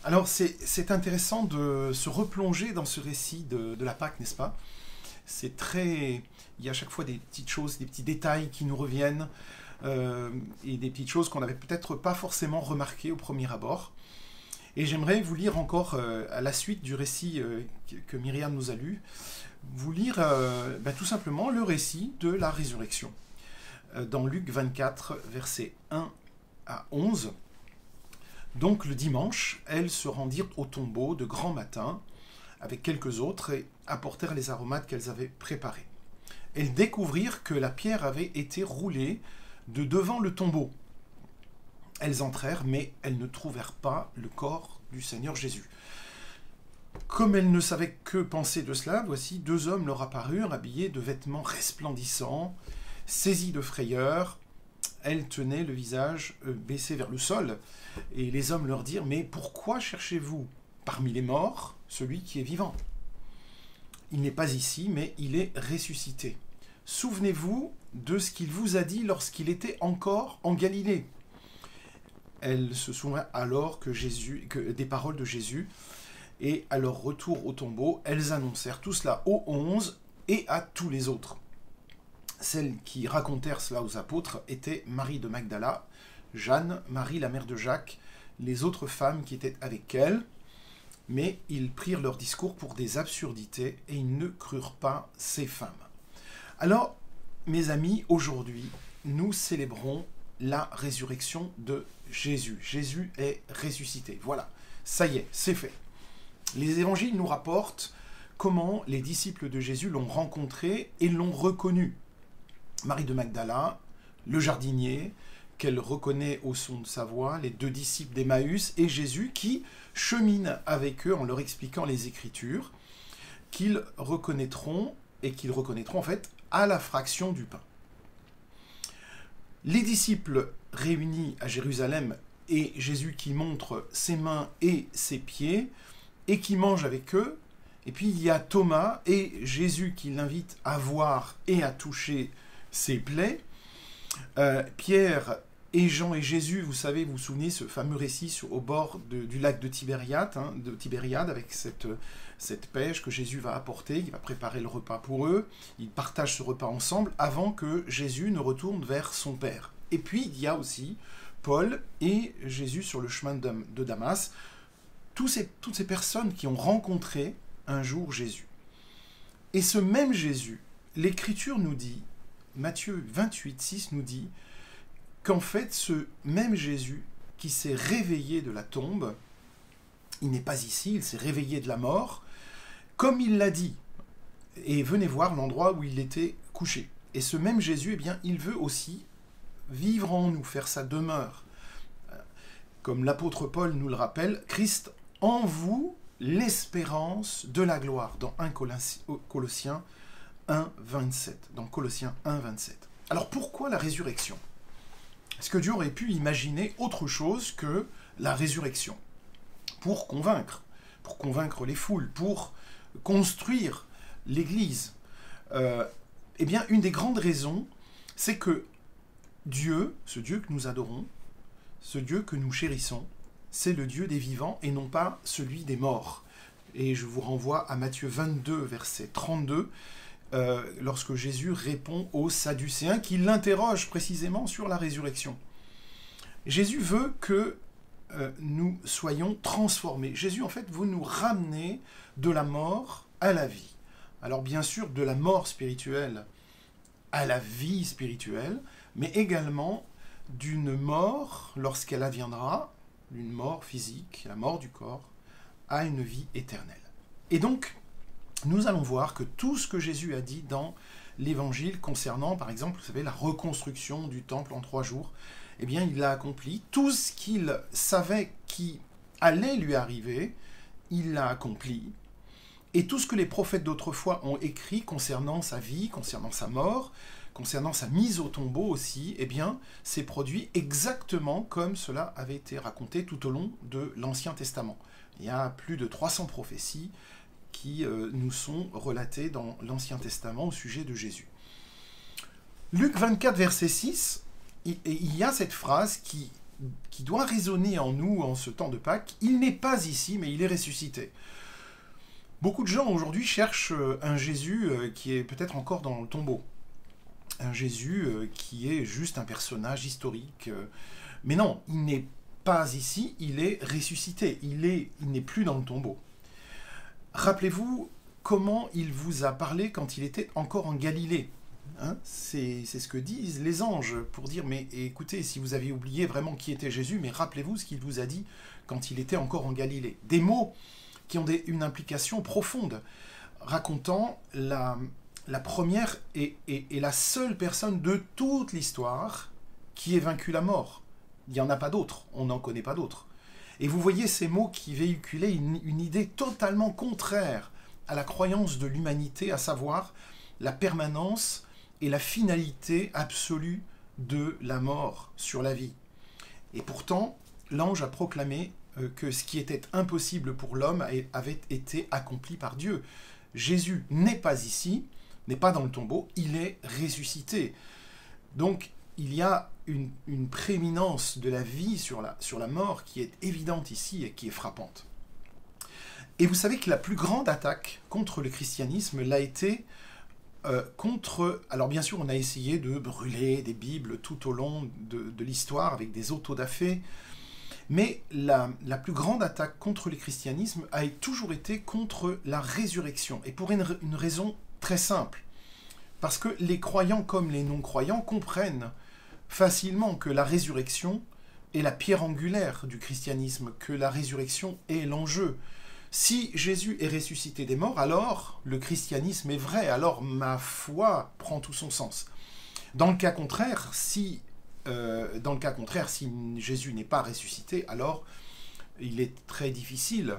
Alors c'est intéressant de se replonger dans ce récit de la Pâque, n'est-ce pas? C'est très... Il y a à chaque fois des petites choses, des petits détails qui nous reviennent, et des petites choses qu'on n'avait peut-être pas forcément remarquées au premier abord. Et j'aimerais vous lire encore, à la suite du récit que Myriam nous a lu, vous lire tout simplement le récit de la résurrection. Dans Luc 24, versets 1 à 11. Donc le dimanche, elles se rendirent au tombeau de grand matin, avec quelques autres, et apportèrent les aromates qu'elles avaient préparés. Elles découvrirent que la pierre avait été roulée de devant le tombeau. Elles entrèrent, mais elles ne trouvèrent pas le corps du Seigneur Jésus. Comme elles ne savaient que penser de cela, voici deux hommes leur apparurent, habillés de vêtements resplendissants, saisis de frayeur. Elles tenaient le visage baissé vers le sol, et les hommes leur dirent « Mais pourquoi cherchez-vous parmi les morts celui qui est vivant? Il n'est pas ici, mais il est ressuscité. Souvenez-vous de ce qu'il vous a dit lorsqu'il était encore en Galilée. » Elles se souvinrent alors des paroles de Jésus, et à leur retour au tombeau, elles annoncèrent tout cela aux 11 et à tous les autres. Celles qui racontèrent cela aux apôtres étaient Marie de Magdala, Jeanne, Marie la mère de Jacques, les autres femmes qui étaient avec elles, mais ils prirent leur discours pour des absurdités et ils ne crurent pas ces femmes. Alors, mes amis, aujourd'hui, nous célébrons la résurrection de Jésus. Jésus est ressuscité. Voilà, ça y est, c'est fait. Les évangiles nous rapportent comment les disciples de Jésus l'ont rencontré et l'ont reconnu. Marie de Magdala, le jardinier, qu'elle reconnaît au son de sa voix, les deux disciples d'Emmaüs et Jésus qui cheminent avec eux en leur expliquant les Écritures, qu'ils reconnaîtront en fait à la fraction du pain. Les disciples réunis à Jérusalem et Jésus qui montre ses mains et ses pieds et qui mange avec eux. Et puis il y a Thomas et Jésus qui l'invite à voir et à toucher ses plaies. Pierre et Jean et Jésus, vous savez, vous vous souvenez, ce fameux récit au bord du lac de Tibériade, avec cette pêche que Jésus va apporter, il va préparer le repas pour eux, ils partagent ce repas ensemble avant que Jésus ne retourne vers son Père. Et puis il y a aussi Paul et Jésus sur le chemin de Damas, toutes ces personnes qui ont rencontré un jour Jésus. Et ce même Jésus, l'Écriture nous dit, Matthieu 28, 6 nous dit, qu'en fait, ce même Jésus qui s'est réveillé de la tombe, il n'est pas ici, il s'est réveillé de la mort, comme il l'a dit. Et venez voir l'endroit où il était couché. Et ce même Jésus, eh bien, il veut aussi vivre en nous, faire sa demeure. Comme l'apôtre Paul nous le rappelle, Christ en vous, l'espérance de la gloire, dans 1 Colossiens 1, 27. Dans Colossiens 1, 27. Alors pourquoi la résurrection? Est-ce que Dieu aurait pu imaginer autre chose que la résurrection? Pour convaincre les foules, pour construire l'Église. Eh bien, une des grandes raisons, c'est que Dieu, ce Dieu que nous adorons, ce Dieu que nous chérissons, c'est le Dieu des vivants et non pas celui des morts. Et je vous renvoie à Matthieu 22, verset 32, lorsque Jésus répond aux Sadducéens qui l'interrogent précisément sur la résurrection. Jésus veut que nous soyons transformés. Jésus, en fait, veut nous ramener de la mort à la vie. Alors bien sûr, de la mort spirituelle à la vie spirituelle, mais également d'une mort, lorsqu'elle adviendra, d'une mort physique, la mort du corps, à une vie éternelle. Et donc, nous allons voir que tout ce que Jésus a dit dans l'Évangile concernant, par exemple, vous savez, la reconstruction du temple en 3 jours, eh bien, il l'a accompli. Tout ce qu'il savait qui allait lui arriver, il l'a accompli. Et tout ce que les prophètes d'autrefois ont écrit concernant sa vie, concernant sa mort, concernant sa mise au tombeau aussi, eh bien, c'est produit exactement comme cela avait été raconté tout au long de l'Ancien Testament. Il y a plus de 300 prophéties qui nous sont relatées dans l'Ancien Testament au sujet de Jésus. Luc 24, verset 6, il y a cette phrase qui qui doit résonner en nous en ce temps de Pâques. Il n'est pas ici, mais il est ressuscité. Beaucoup de gens aujourd'hui cherchent un Jésus qui est peut-être encore dans le tombeau. Un Jésus qui est juste un personnage historique. Mais non, il n'est pas ici, il est ressuscité. Il n'est plus dans le tombeau. Rappelez-vous comment il vous a parlé quand il était encore en Galilée. Hein, c'est ce que disent les anges pour dire, mais écoutez, si vous avez oublié vraiment qui était Jésus, mais rappelez-vous ce qu'il vous a dit quand il était encore en Galilée. Des mots qui ont une implication profonde, racontant la première et la seule personne de toute l'histoire qui ait vaincu la mort. Il n'y en a pas d'autres, on n'en connaît pas d'autres. Et vous voyez ces mots qui véhiculaient une idée totalement contraire à la croyance de l'humanité, à savoir la permanence et la finalité absolue de la mort sur la vie. Et pourtant, l'ange a proclamé que ce qui était impossible pour l'homme avait été accompli par Dieu. Jésus n'est pas ici, n'est pas dans le tombeau, il est ressuscité. Donc, il y a une prééminence de la vie sur la mort qui est évidente ici et qui est frappante. Et vous savez que la plus grande attaque contre le christianisme l'a été alors bien sûr, on a essayé de brûler des Bibles tout au long de l'histoire avec des autodafés, mais la plus grande attaque contre le christianisme a toujours été contre la résurrection, et pour une raison très simple. Parce que les croyants comme les non-croyants comprennent facilement que la résurrection est la pierre angulaire du christianisme, que la résurrection est l'enjeu. Si Jésus est ressuscité des morts, alors le christianisme est vrai, alors ma foi prend tout son sens. Dans le cas contraire, si Jésus n'est pas ressuscité, alors il est très difficile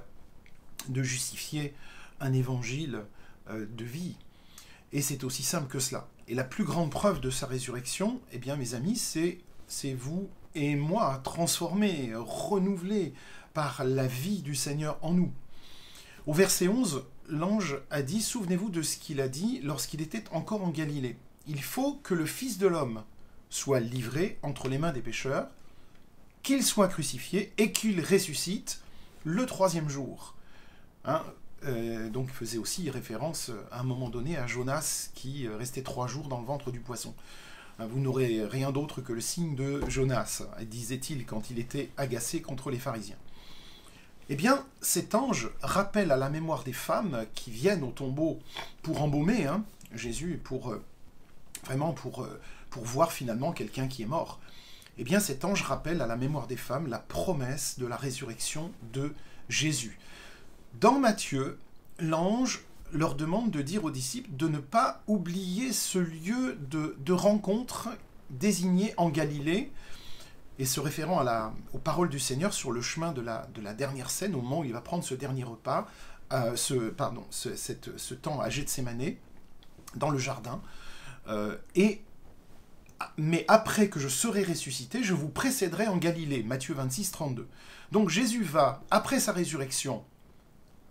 de justifier un évangile de vie. Et c'est aussi simple que cela. Et la plus grande preuve de sa résurrection, eh bien mes amis, c'est vous et moi, transformés, renouvelés par la vie du Seigneur en nous. Au verset 11, l'ange a dit, souvenez-vous de ce qu'il a dit lorsqu'il était encore en Galilée. Il faut que le Fils de l'homme soit livré entre les mains des pécheurs, qu'il soit crucifié et qu'il ressuscite le troisième jour. Hein, donc il faisait aussi référence à un moment donné à Jonas qui restait 3 jours dans le ventre du poisson. Vous n'aurez rien d'autre que le signe de Jonas, disait-il quand il était agacé contre les pharisiens. Eh bien, cet ange rappelle à la mémoire des femmes qui viennent au tombeau pour embaumer Jésus, pour voir finalement quelqu'un qui est mort. Eh bien, cet ange rappelle à la mémoire des femmes la promesse de la résurrection de Jésus. Dans Matthieu, l'ange leur demande de dire aux disciples de ne pas oublier ce lieu de rencontre désigné en Galilée, et se référant aux paroles du Seigneur sur le chemin de la dernière scène, au moment où il va prendre ce dernier repas, ce temps à Gethsémanée, dans le jardin, mais après que je serai ressuscité, je vous précéderai en Galilée, Matthieu 26, 32. Donc Jésus va, après sa résurrection,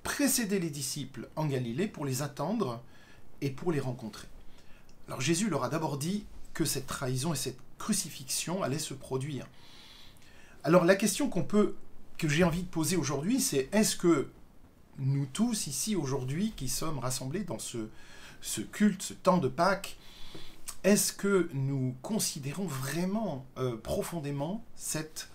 précéder les disciples en Galilée pour les attendre et pour les rencontrer. Alors Jésus leur a d'abord dit que cette trahison et cette crucifixion allait se produire. Alors la question que j'ai envie de poser aujourd'hui, c'est est-ce que nous tous ici aujourd'hui qui sommes rassemblés dans ce culte, ce temps de Pâques, est-ce que nous considérons vraiment profondément cette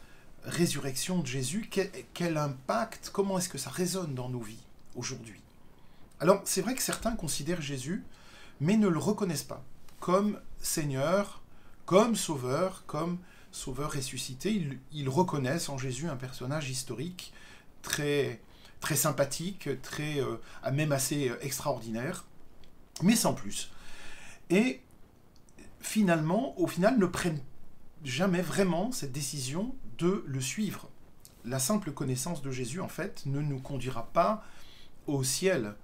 résurrection de Jésus? Quel impact, comment est-ce que ça résonne dans nos vies aujourd'hui? Alors c'est vrai que certains considèrent Jésus, mais ne le reconnaissent pas comme Seigneur, comme Sauveur ressuscité. Ils reconnaissent en Jésus un personnage historique très, très sympathique, même assez extraordinaire, mais sans plus. Et au final, ne prennent jamais vraiment cette décision de le suivre. La simple connaissance de Jésus, en fait, ne nous conduira pas au ciel.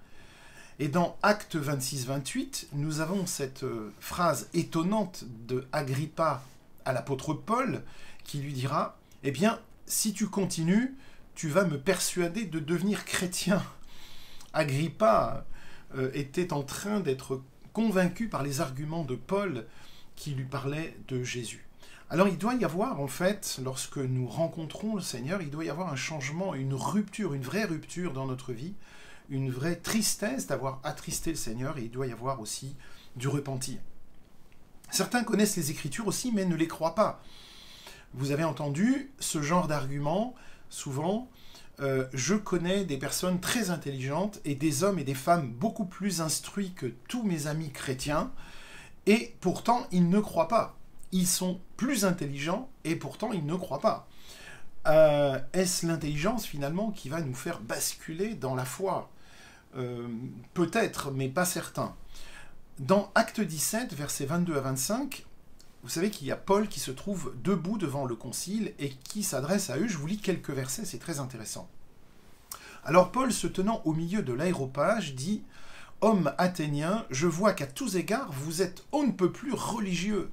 Et dans Actes 26-28, nous avons cette phrase étonnante de Agrippa à l'apôtre Paul, qui lui dira « Eh bien, si tu continues, tu vas me persuader de devenir chrétien. » Agrippa était en train d'être convaincu par les arguments de Paul qui lui parlait de Jésus. Alors il doit y avoir, en fait, lorsque nous rencontrons le Seigneur, il doit y avoir un changement, une rupture, une vraie rupture dans notre vie, une vraie tristesse d'avoir attristé le Seigneur, et il doit y avoir aussi du repentir. Certains connaissent les Écritures aussi, mais ne les croient pas. Vous avez entendu ce genre d'argument, souvent, je connais des personnes très intelligentes et des hommes et des femmes beaucoup plus instruits que tous mes amis chrétiens, et pourtant ils ne croient pas. Ils sont plus intelligents et pourtant ils ne croient pas. Est-ce l'intelligence finalement qui va nous faire basculer dans la foi? Peut-être, mais pas certain. Dans Acte 17, versets 22 à 25, vous savez qu'il y a Paul qui se trouve debout devant le concile et qui s'adresse à eux. Je vous lis quelques versets, c'est très intéressant. Alors Paul, se tenant au milieu de l'aréopage, dit « Hommes athéniens, je vois qu'à tous égards, vous êtes on ne peut plus religieux.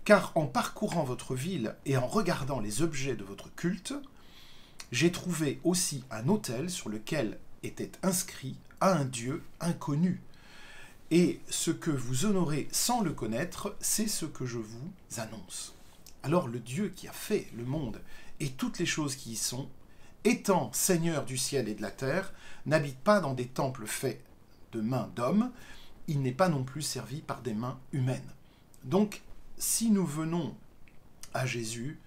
Car en parcourant votre ville et en regardant les objets de votre culte, j'ai trouvé aussi un autel sur lequel était inscrit à un Dieu inconnu. Et ce que vous honorez sans le connaître, c'est ce que je vous annonce. Alors le Dieu qui a fait le monde et toutes les choses qui y sont, étant Seigneur du ciel et de la terre, n'habite pas dans des temples faits de mains d'hommes, il n'est pas non plus servi par des mains humaines. » Donc, si nous venons à Jésus,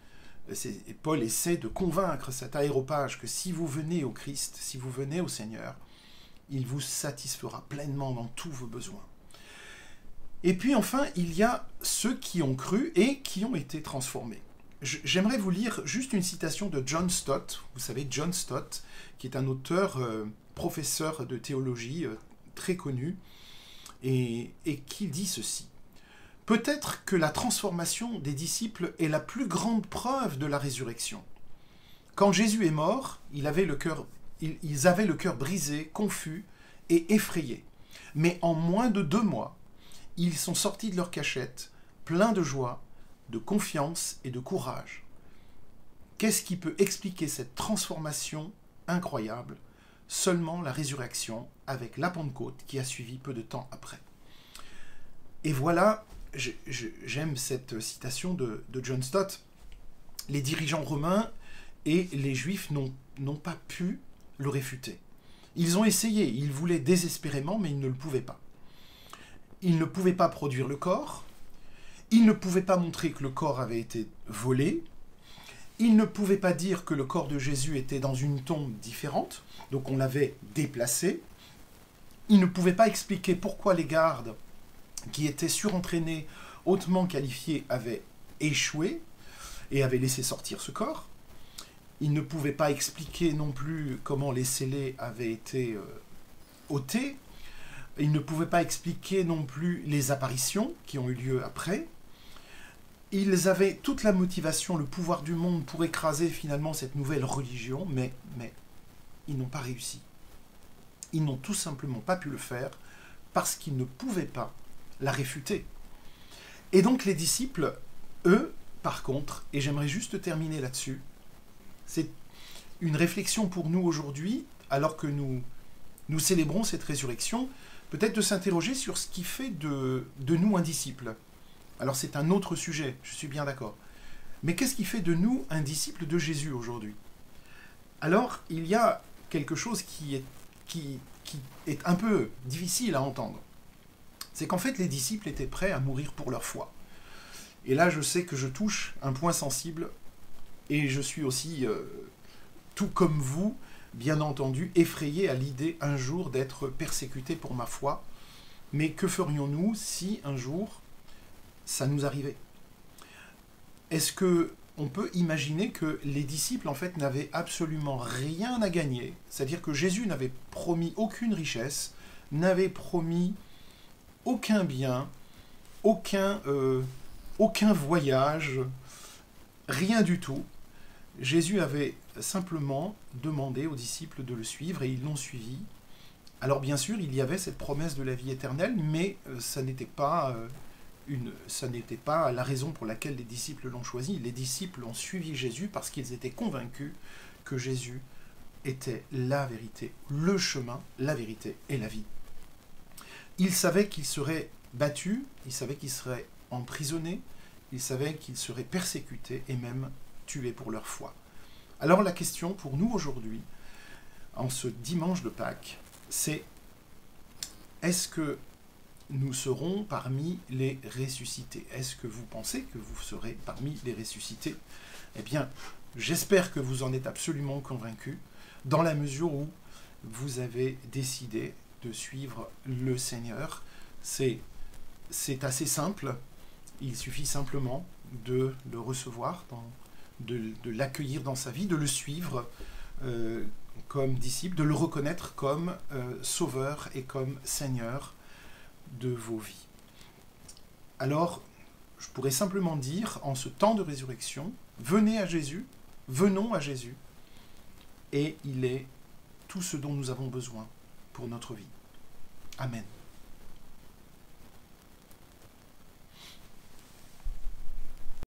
Paul essaie de convaincre cet aréopage que si vous venez au Christ, si vous venez au Seigneur, il vous satisfera pleinement dans tous vos besoins. Et puis enfin, il y a ceux qui ont cru et qui ont été transformés. J'aimerais vous lire juste une citation de John Stott. Vous savez, John Stott, qui est un auteur, professeur de théologie très connu, et qui dit ceci. « Peut-être que la transformation des disciples est la plus grande preuve de la résurrection. Quand Jésus est mort, ils avaient le cœur brisé, confus et effrayé. Mais en moins de 2 mois, ils sont sortis de leur cachette, pleins de joie, de confiance et de courage. Qu'est-ce qui peut expliquer cette transformation incroyable? Seulement la résurrection avec la Pentecôte qui a suivi peu de temps après. » Et voilà, j'aime cette citation de John Stott. Les dirigeants romains et les Juifs n'ont pas pu le réfuter. Ils ont essayé, ils voulaient désespérément, mais ils ne le pouvaient pas. Ils ne pouvaient pas produire le corps, ils ne pouvaient pas montrer que le corps avait été volé, ils ne pouvaient pas dire que le corps de Jésus était dans une tombe différente, donc on l'avait déplacé, ils ne pouvaient pas expliquer pourquoi les gardes, qui étaient surentraînés, hautement qualifiés, avaient échoué et avaient laissé sortir ce corps. Ils ne pouvaient pas expliquer non plus comment les scellés avaient été ôtés. Ils ne pouvaient pas expliquer non plus les apparitions qui ont eu lieu après. Ils avaient toute la motivation, le pouvoir du monde pour écraser finalement cette nouvelle religion, mais ils n'ont pas réussi. Ils n'ont tout simplement pas pu le faire parce qu'ils ne pouvaient pas la réfuter. Et donc les disciples, eux, par contre, et j'aimerais juste terminer là-dessus, c'est une réflexion pour nous aujourd'hui, alors que nous célébrons cette résurrection, peut-être de s'interroger sur ce qui fait de nous un disciple. Alors c'est un autre sujet, je suis bien d'accord. Mais qu'est-ce qui fait de nous un disciple de Jésus aujourd'hui? Alors il y a quelque chose qui est un peu difficile à entendre. C'est qu'en fait les disciples étaient prêts à mourir pour leur foi. Et là je sais que je touche un point sensible, et je suis aussi, tout comme vous, bien entendu, effrayé à l'idée un jour d'être persécuté pour ma foi. Mais que ferions-nous si un jour ça nous arrivait? Est-ce qu'on peut imaginer que les disciples en fait n'avaient absolument rien à gagner? C'est-à-dire que Jésus n'avait promis aucune richesse, n'avait promis aucun bien, aucun voyage, rien du tout. Jésus avait simplement demandé aux disciples de le suivre et ils l'ont suivi. Alors bien sûr, il y avait cette promesse de la vie éternelle, mais ça n'était pas la raison pour laquelle les disciples l'ont choisi. Les disciples ont suivi Jésus parce qu'ils étaient convaincus que Jésus était la vérité, le chemin, la vérité et la vie. Ils savaient qu'ils seraient battus, ils savaient qu'ils seraient emprisonnés, ils savaient qu'ils seraient persécutés et même tués pour leur foi. Alors la question pour nous aujourd'hui, en ce dimanche de Pâques, c'est est-ce que nous serons parmi les ressuscités? Est-ce que vous pensez que vous serez parmi les ressuscités? Eh bien, j'espère que vous en êtes absolument convaincus, dans la mesure où vous avez décidé de suivre le Seigneur. C'est assez simple, il suffit simplement de le recevoir, de l'accueillir dans sa vie, de le suivre comme disciple, de le reconnaître comme sauveur et comme Seigneur de vos vies. Alors, je pourrais simplement dire, en ce temps de résurrection, venez à Jésus, venons à Jésus, et il est tout ce dont nous avons besoin pour notre vie. Amen.